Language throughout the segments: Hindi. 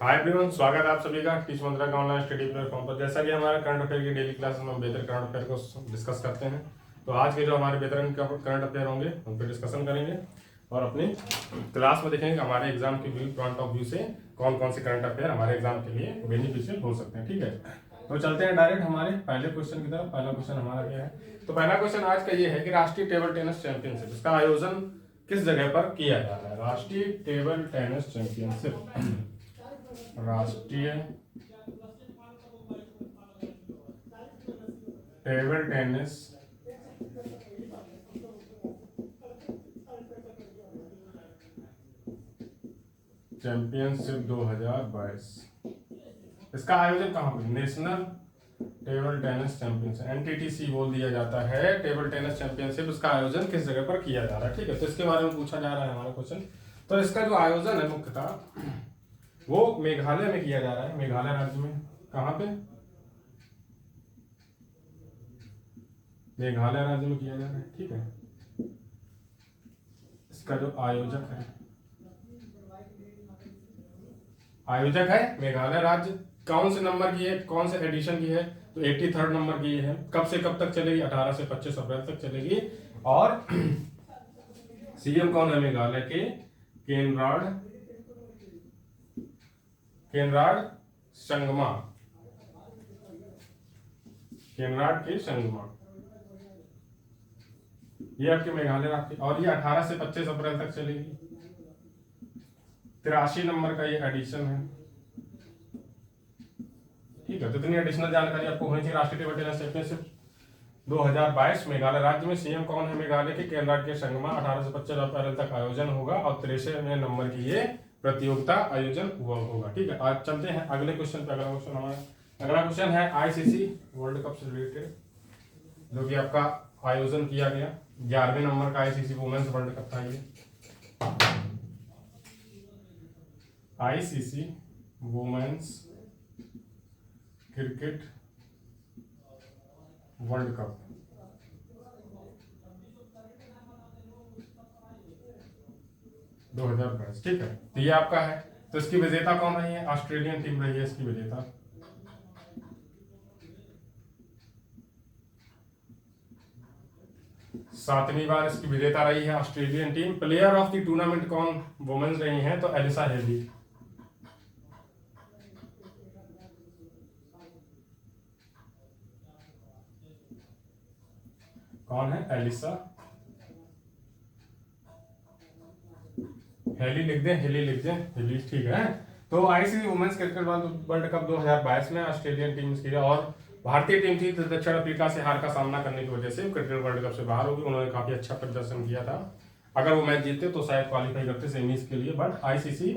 हाय एवरीवन, स्वागत है आप सभी का टीच मंत्रा का ऑनलाइन स्टडी प्लेटफॉर्म पर। जैसा कि हमारा करंट अफेयर की डेली क्लास में हम बेहतर करंट अफेयर को डिस्कस करते हैं, तो आज के जो हमारे बेहतरीन करंट अफेयर होंगे उन पर डिस्कशन करेंगे और अपनी क्लास में देखेंगे हमारे एग्जाम के व्यू पॉइंट ऑफ व्यू से कौन कौन से करंट अफेयर हमारे एग्जाम के लिए बेनिफिशियल हो सकते हैं। ठीक है, तो चलते हैं डायरेक्ट हमारे पहले क्वेश्चन की तरफ। पहला क्वेश्चन हमारा क्या है? तो पहला क्वेश्चन आज का ये है कि राष्ट्रीय टेबल टेनिस चैंपियनशिप, इसका आयोजन किस जगह पर किया जाता है? राष्ट्रीय टेबल टेनिस चैंपियनशिप, राष्ट्रीय टेबल टेनिस चैंपियनशिप 2022, इसका आयोजन कहाँ पर? नेशनल टेबल टेनिस चैंपियनशिप, एनटीटीसी बोल दिया जाता है। टेबल टेनिस चैंपियनशिप, इसका आयोजन किस जगह पर किया जा रहा है? ठीक है, तो इसके बारे में पूछा जा रहा है हमारा क्वेश्चन। तो इसका जो आयोजन है मुख्यतः वो मेघालय में किया जा रहा है। मेघालय राज्य में। कहाँ पे? मेघालय राज्य में किया जा रहा है। ठीक है, इसका जो आयोजक है मेघालय राज्य। कौन से नंबर की है, कौन से एडिशन की है? तो 83rd नंबर की है। कब से कब तक चलेगी? 18 से 25 अप्रैल तक चलेगी। और सीएम कौन है मेघालय के? केनराड संगमा, केनराड के संगमा, ये आपके मेघालय राज्य। और ये 18 से 25 अप्रैल तक चलेगी। 83 नंबर का ये एडिशन है। ठीक है, तो इतनी एडिशनल जानकारी आपको होनी चाहिए। राष्ट्रीय टेबल टेनिस चैंपियनशिप 2022 मेघालय राज्य में। सीएम कौन है मेघालय के? केनराड के संगमा। 18 से 25 अप्रैल तक आयोजन होगा और 63वें नंबर की ये प्रतियोगिता आयोजन हुआ होगा। ठीक है, आज चलते हैं अगले क्वेश्चन पे। अगला क्वेश्चन है आईसीसी वर्ल्ड कप से रिलेटेड, जो कि आपका आयोजन किया गया 11वें नंबर का आईसीसी वुमेन्स वर्ल्ड कप था। ये ICC women's cricket World Cup 2022। ठीक है, तो ये आपका है। तो इसकी विजेता कौन रही है? ऑस्ट्रेलियन टीम रही है इसकी विजेता। सातवीं बार इसकी विजेता रही है Australian team. Player of the tournament कौन वुमेन्स रही हैं? तो एलिसा हेली। कौन है? एलिसा हेली लिख दें, हेली लिख दें, हेली। ठीक है, तो ICC women's cricket World Cup 2022 में ऑस्ट्रेलियन टीम की और भारतीय टीम थी दक्षिण अफ्रीका से हार का सामना करने की वजह से क्रिकेट वर्ल्ड कप से बाहर होगी। उन्होंने काफी अच्छा प्रदर्शन किया था। अगर वो मैच जीतते तो शायद क्वालिफाई करते सेमीज के लिए। But ICC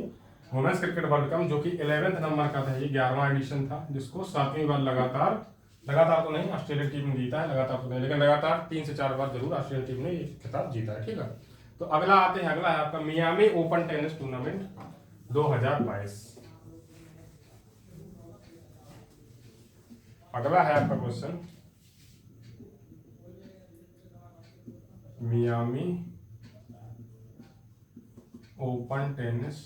women's cricket World Cup, जो कि 11वें नंबर का था, ये 11वां एडिशन था, जिसको 7वीं बार लगातार तो नहीं ऑस्ट्रेलियन टीम ने जीता है, लगातार तो नहीं, लेकिन लगातार 3 से 4 बार जरूर ऑस्ट्रेलियन टीम ने ये खिताब जीता है। ठीक है, तो अगला आते हैं। अगला है आपका मियामी ओपन टेनिस टूर्नामेंट 2022। अगला है आपका question Miami open tennis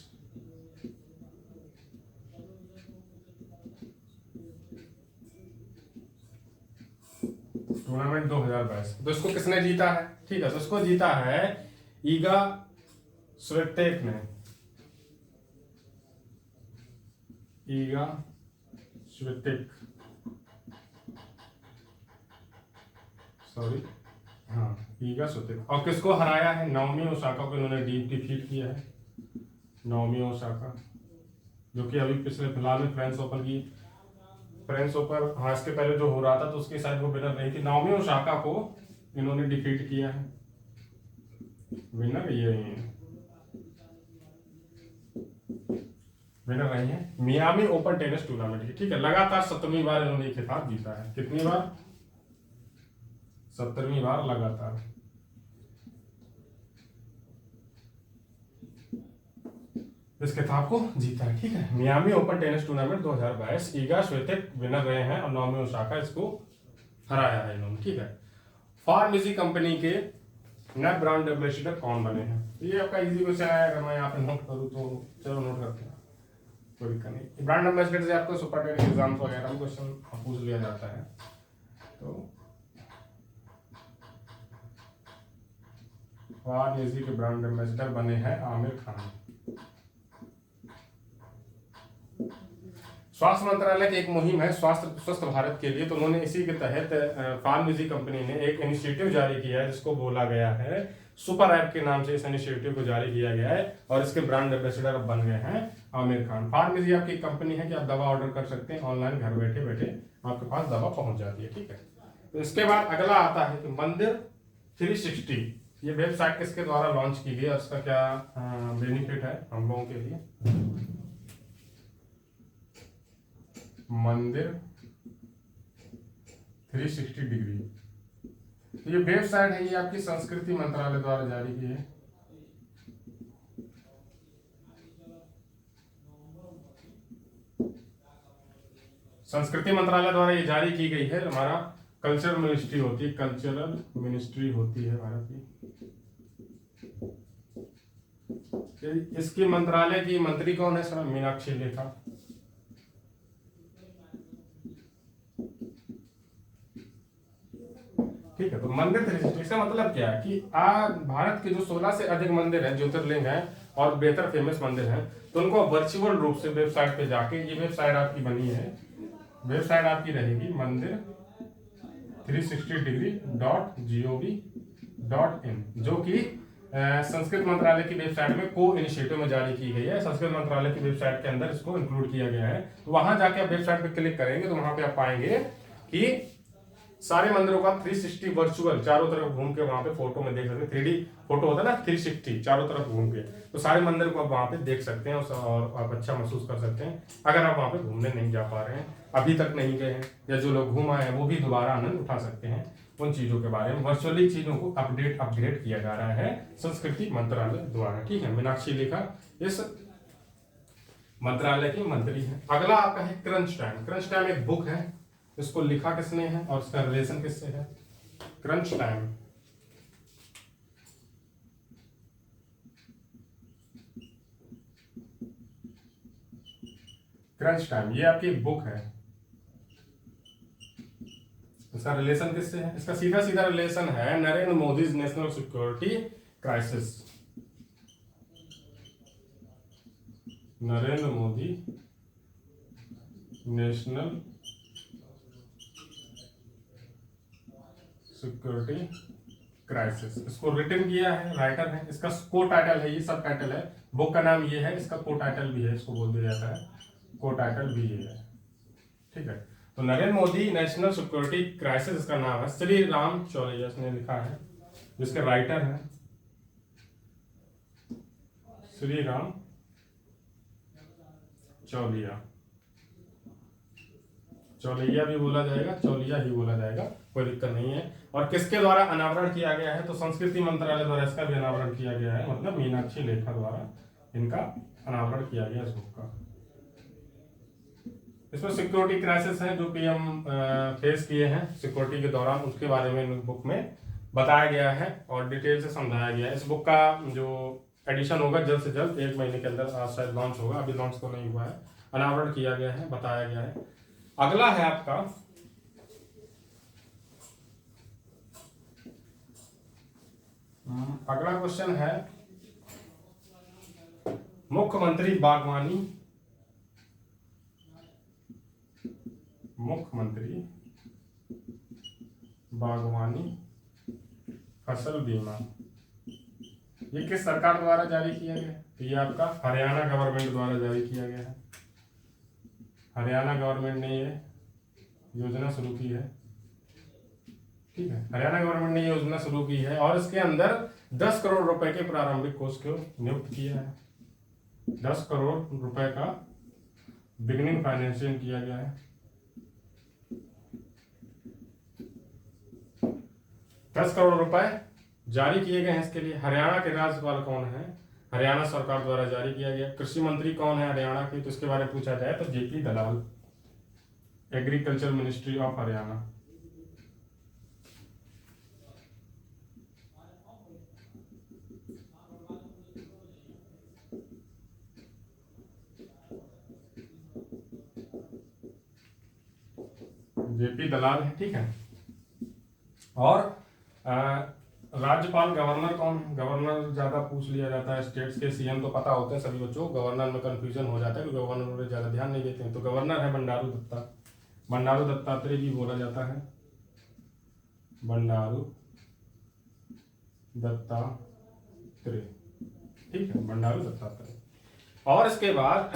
tournament 2022। तो इसको किसने जीता है? ठीक है, तो इसको जीता है ईगा स्विटेक ने। ईगा स्विटेक, सॉरी, हाँ, ईगा स्विटेक। और किसको हराया है? नाओमी ओसाका को इन्होंने डिफीट किया है। नाओमी ओसाका, जो कि अभी पिछले फिलहाल में फ्रेंच ओपन, हाँ, इसके पहले जो हो रहा था तो उसके शायद वो विनर रही थी। नाओमी ओसाका को इन्होंने डिफीट किया है। विनर ये रही है, विनर रही है मियामी ओपन टेनिस टूर्नामेंट की। ठीक है, लगातार 7वीं बार इन्होंने खिताब जीता है। कितनी बार? 17वीं बार लगातार इस खिताब को जीता है। ठीक है, मियामी ओपन टेनिस टूर्नामेंट 2022, ईगा स्विटेक विनर रहे हैं और नाओमी ओसाका इसको हराया है इन्होंने। ठीक है, फार्मेसी कंपनी के नए ब्रांड एम्बेसडर कौन बने हैं? ये आपका इजी क्वेश्चन है। अगर मैं यहाँ पे नोट करूँ तो चलो नोट करते हैं। कोई दिक्कत नहीं। ब्रांड एम्बेसडर से आपको सुपर टेट एग्जाम्स वगैरह में क्वेश्चन पूछ लिया जाता है। तो फवाद म्यूजिक के ब्रांड एम्बेसडर बने हैं आमिर खान। स्वास्थ्य मंत्रालय की एक मुहिम है स्वस्थ भारत के लिए, तो उन्होंने इसी के तहत फॉर्म म्यूजिक कंपनी ने एक इनिशिएटिव जारी किया है जिसको बोला गया है सुपर ऐप के नाम से। इस इनिशिएटिव को जारी किया गया है और इसके ब्रांड एम्बेसडर बन गए हैं आमिर खान। फॉर्म म्यूजिक आपकी कंपनी है कि आप दवा ऑर्डर कर सकते हैं ऑनलाइन, घर बैठे बैठे आपके पास दवा पहुंच जाती है। ठीक है, तो इसके बाद अगला आता है कि मंदिर 360। ये वेबसाइट किसके द्वारा लॉन्च की गई और इसका क्या बेनिफिट है हम लोगों के लिए। मंदिर 360 डिग्री, ये वेबसाइट है, ये आपकी संस्कृति मंत्रालय द्वारा जारी की है। संस्कृति मंत्रालय द्वारा ये जारी की गई है। हमारा कल्चरल मिनिस्ट्री होती है, कल्चरल मिनिस्ट्री होती है भारत की। इसकी मंत्रालय की मंत्री कौन है सर? मीनाक्षी लेखा। ठीक है, तो मंदिर 360 इसका मतलब क्या है कि आज भारत के जो 16 से अधिक मंदिर हैं, ज्योतिर्लिंग हैं और बेहतर फेमस मंदिर हैं, तो उनको वर्चुअल रूप से वेबसाइट पे जाके, ये वेबसाइट आपकी बनी है, वेबसाइट आपकी रहेगी मंदिर 360 डिग्री .gov.in, जो कि संस्कृत मंत्रालय की वेबसाइट में को इनिशिएटिव में जारी की गई है। संस्कृत मंत्रालय की वेबसाइट के अंदर इसको इंक्लूड किया गया है। तो वहां जाके आप वेबसाइट पे क्लिक करेंगे तो वहां पे आप पाएंगे कि सारे मंदिरों का 360 वर्चुअल चारों तरफ घूम के वहां पे फोटो में देख सकते हैं। 3D फोटो होता है ना, 360 चारों तरफ घूम के, तो सारे मंदिर को आप वहां पे देख सकते हैं और आप अच्छा महसूस कर सकते हैं। अगर आप वहां पे घूमने नहीं जा पा रहे हैं, अभी तक नहीं गए हैं, या जो लोग घूम आए हैं वो भी दोबारा आनंद उठा सकते हैं उन चीजों के बारे में। वर्चुअली चीजों को अपग्रेड किया जा रहा है संस्कृति मंत्रालय द्वारा। ठीक है, मीनाक्षी लेखा इस मंत्रालय की मंत्री है। अगला आपका है क्रंच टाइम। क्रंच टाइम एक बुक है, इसको लिखा किसने है और इसका रिलेशन किससे है? क्रंच टाइम, क्रंच टाइम ये आपकी एक बुक है, इसका रिलेशन किससे है? इसका सीधा सीधा रिलेशन है Narendra Modi national security crisis. Narendra Modi national security crisis, इसको रिटन किया है, राइटर है, इसका को टाइटल है, ये सब टाइटल है, बुक का नाम ये है, इसका को टाइटल भी है, इसको बोल दिया जाता है, को टाइटल भी ये है। ठीक है, तो Narendra Modi national security crisis इसका नाम है। श्री राम चौलिया ने लिखा है, जिसके राइटर है श्री राम चौलिया। चौलिया भी बोला जाएगा, चौलिया ही बोला जाएगा, कोई दिक्कत नहीं है। और किसके द्वारा अनावरण किया गया है? तो संस्कृति मंत्रालय द्वारा इसका भी अनावरण किया गया है, मतलब मीनाक्षी लेखा द्वारा इनका अनावरण किया गया इस बुक का। इसमें सिक्योरिटी क्राइसिस है जो पीएम फेस किए हैं सिक्योरिटी के दौरान, उसके बारे में बुक में बताया गया है और डिटेल से समझाया गया है। इस बुक का जो एडिशन होगा जल्द से जल्द 1 महीने के अंदर शायद लॉन्च होगा, अभी लॉन्च तो नहीं हुआ है, अनावरण किया गया है, बताया गया है। अगला है आपका अगला क्वेश्चन है मुख्यमंत्री बागवानी, मुख्यमंत्री बागवानी फसल बीमा, ये किस सरकार द्वारा जारी किया गया? तो ये आपका हरियाणा गवर्नमेंट द्वारा जारी किया गया है। हरियाणा गवर्नमेंट ने ये योजना शुरू की है। ठीक है, हरियाणा गवर्नमेंट ने ये योजना शुरू की है और इसके अंदर 10 करोड़ रुपए के प्रारंभिक कोष को नियुक्त किया है। 10 करोड़ रुपए का बिगिनिंग फाइनेंसिंग किया गया है। 10 करोड़ रुपए जारी किए गए हैं इसके लिए। हरियाणा के राज्यपाल कौन है? हरियाणा सरकार द्वारा जारी किया गया। कृषि मंत्री कौन है हरियाणा के? तो इसके बारे में पूछा जाए तो JP Dalal, agriculture ministry of Haryana. JP Dalal है, ठीक है। और राज्यपाल गवर्नर कौन है? गवर्नर ज्यादा पूछ लिया जाता है, स्टेट्स के सीएम तो पता होते हैं सभी बच्चों को, गवर्नर में कंफ्यूजन हो जाता है क्योंकि गवर्नर में ज्यादा ध्यान नहीं देते हैं। तो गवर्नर है बंडारू दत्ता, बंडारू दत्तात्रेय भी बोला जाता है, बंडारू दत्तात्रेय, ठीक है, बंडारू दत्तात्रेय। और इसके बाद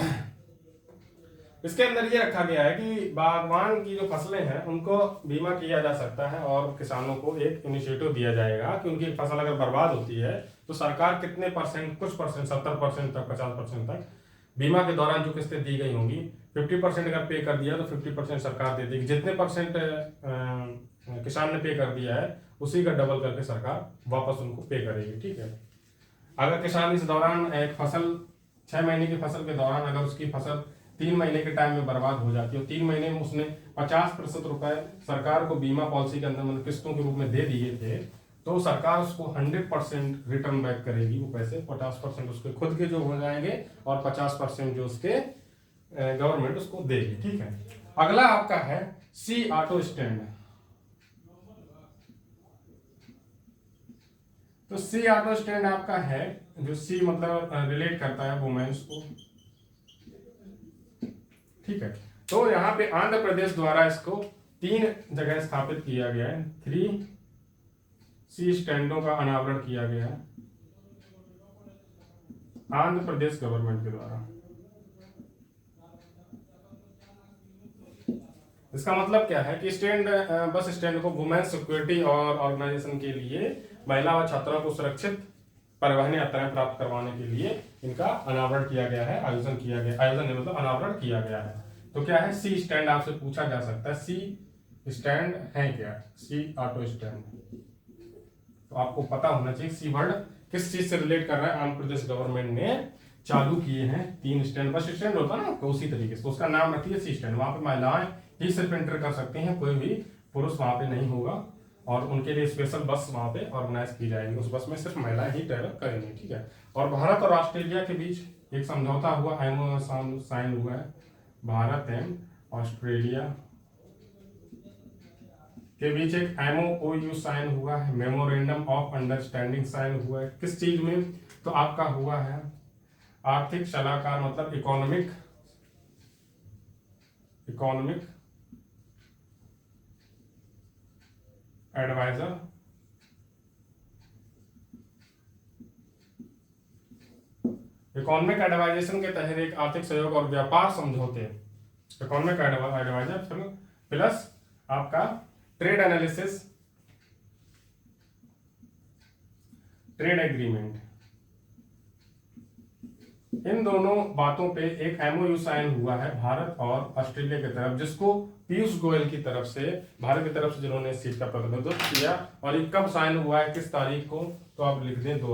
इसके अंदर ये रखा गया है कि बागवान की जो फसलें हैं उनको बीमा किया जा सकता है और किसानों को एक इनिशिएटिव दिया जाएगा कि उनकी फसल अगर बर्बाद होती है तो सरकार कितने परसेंट, कुछ परसेंट, 70% तक, 50% तक बीमा के दौरान जो किस्तें दी गई होंगी, 50% अगर पे कर दिया तो 50% सरकार दे देगी। जितने परसेंट किसान ने पे कर दिया है उसी का डबल करके सरकार वापस उनको पे करेगी, ठीक है। अगर किसान इस दौरान एक फसल 6 महीने की फसल के दौरान अगर उसकी फसल 3 महीने के टाइम में बर्बाद हो जाती है और 3 महीने में उसने 50% रुपए सरकार को बीमा पॉलिसी के अंदर मतलब किस्तों के रूप में दे दिए थे, तो सरकार उसको 100% रिटर्न बैक करेगी वो पैसे। 50% उसके खुद के जो हो जाएंगे और 50% जो उसके गवर्नमेंट उसको देगी, ठीक है। अगला आपका है सी ऑटो स्टैंड। तो सी ऑटो स्टैंड आपका है, जो सी मतलब रिलेट करता है वुमेन्स को, ठीक है। तो यहाँ पे आंध्र प्रदेश द्वारा इसको 3 जगह स्थापित किया गया है, 3 सी स्टैंडों का अनावरण किया गया है आंध्र प्रदेश गवर्नमेंट के द्वारा। इसका मतलब क्या है कि स्टैंड, बस स्टैंड को वुमेन्स सिक्योरिटी और ऑर्गेनाइजेशन के लिए महिला व छात्रों को सुरक्षित परिवहन यात्राएं प्राप्त करवाने के लिए इनका अनावरण किया गया है, आयोजन किया गया, आयोजन नहीं मतलब अनावरण किया गया है। तो क्या है सी स्टैंड, आपसे पूछा जा सकता है सी स्टैंड है क्या? सी ऑटो स्टैंड। तो आपको पता होना चाहिए सी वर्ड किस चीज से रिलेट कर रहा है। आंध्र प्रदेश गवर्नमेंट ने चालू किए हैं 3 स्टैंड, बस स्टैंड होता ना तो उसी तरीके से, तो उसका नाम रखिए सी स्टैंड। वहां पे महिलाएं ही सिर्फ एंटर कर सकती हैं, कोई भी पुरुष वहां पे नहीं होगा और उनके लिए स्पेशल बस वहां पे ऑर्गेनाइज की जाएगी। उस बस में सिर्फ महिलाएं ही ट्रेवल करेंगी, ठीक है। और भारत और ऑस्ट्रेलिया के बीच एक समझौता हुआ, एमओ साइन हुआ है, भारत एंड ऑस्ट्रेलिया के बीच एक एमओयू साइन हुआ है, मेमोरेंडम ऑफ अंडरस्टैंडिंग साइन हुआ है। किस चीज में? तो आपका हुआ है आर्थिक सलाहकार, मतलब इकोनॉमिक एडवाइजर, इकोनॉमिक एडवाइजेशन के तहत एक आर्थिक सहयोग और व्यापार समझौते, इकोनॉमिक एडवाइजर प्लस आपका ट्रेड एनालिसिस, ट्रेड एग्रीमेंट, इन दोनों बातों पे एक एमओयू साइन हुआ है भारत और ऑस्ट्रेलिया की तरफ, जिसको पीयूष गोयल की तरफ से, भारत की तरफ से जिन्होंने इस चीज का प्रतिनिधित्व किया। और ये कब साइन हुआ है, किस तारीख को? तो आप लिख दें 2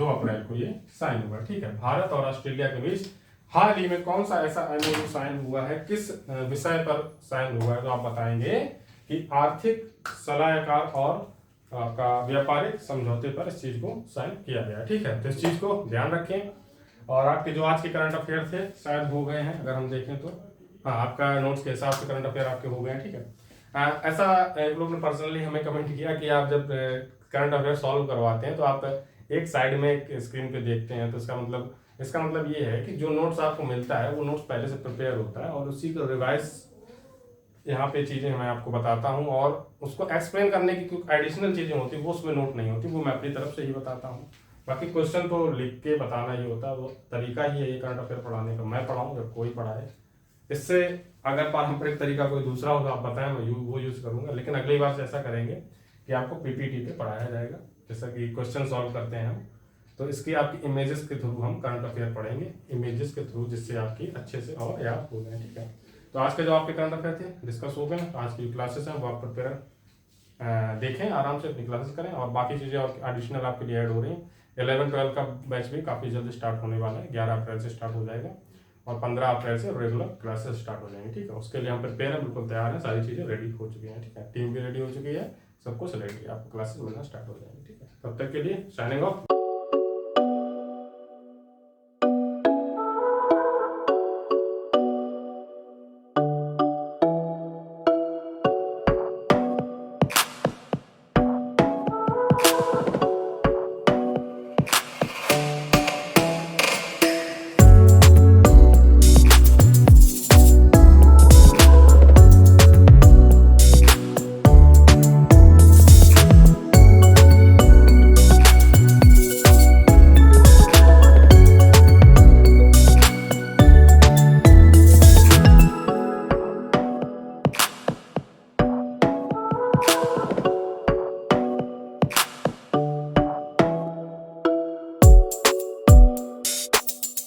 अप्रैल को ये साइन हुआ, ठीक है। भारत और ऑस्ट्रेलिया के बीच हाल ही में कौन सा ऐसा एमओयू साइन हुआ है, किस विषय पर साइन हुआ है? तो आप बताएंगे कि आर्थिक सलाहकार और आपका व्यापारिक समझौते पर इस चीज को साइन किया गया, ठीक है। तो इस चीज को ध्यान रखें। और आपके जो आज के करंट अफेयर थे शायद हो गए हैं, अगर हम देखें तो हाँ, आपका नोट्स के हिसाब से करंट अफेयर आपके हो गए हैं, ठीक है। ऐसा एक लोग ने पर्सनली हमें कमेंट किया कि आप जब करंट अफेयर सॉल्व करवाते हैं तो आप एक साइड में एक स्क्रीन पे देखते हैं, तो इसका मतलब ये है कि जो नोट्स आपको मिलता है वो नोट्स पहले से प्रिपेयर होता है और उसी को रिवाइज यहाँ पे चीजें मैं आपको बताता हूँ और उसको एक्सप्लेन करने की कुछ एडिशनल चीजें होती है वो उसमें नोट नहीं होती, वो मैं अपनी तरफ से ही बताता हूँ। बाकी क्वेश्चन तो लिख के बताना ही होता है, वो तरीका ही है ये करंट अफेयर पढ़ाने का। मैं पढ़ाऊँ जब कोई पढ़ाए, इससे अगर पारंपरिक तरीका कोई दूसरा हो तो आप बताएं, मैं वो यूज करूंगा। लेकिन अगली बार से ऐसा करेंगे कि आपको पीपीटी पे पढ़ाया जाएगा, जैसा कि क्वेश्चन सॉल्व करते हैं हम, तो इसकी आपकी इमेजेस के थ्रू हम करंट अफेयर पढ़ेंगे, इमेजेस के थ्रू, जिससे आपकी अच्छे से और याद हो जाए, ठीक है। तो आज के जो आपके करंट अफेयर थे डिस्कस हो गए ना, तो आज की क्लासेस हैं वो आप प्रिपेयर देखें, आराम से अपनी क्लासेस करें और बाकी चीज़ें और एडिशनल आपके लिए ऐड हो रही हैं। 11-12 का बैच भी काफ़ी जल्द स्टार्ट होने वाला है, 11 अप्रैल से स्टार्ट हो जाएगा और 15 अप्रैल से रेगुलर क्लासेस स्टार्ट हो जाएंगे, ठीक है। उसके लिए हम प्रिपेयर हैं, बिल्कुल तैयार हैं, सारी चीज़ें रेडी हो चुकी हैं, ठीक है। टीम भी रेडी हो चुकी है, सब कुछ रेडी है, आपको क्लासेस मिलना स्टार्ट हो जाएंगे, ठीक है। तब तक के लिए साइनिंग ऑफ।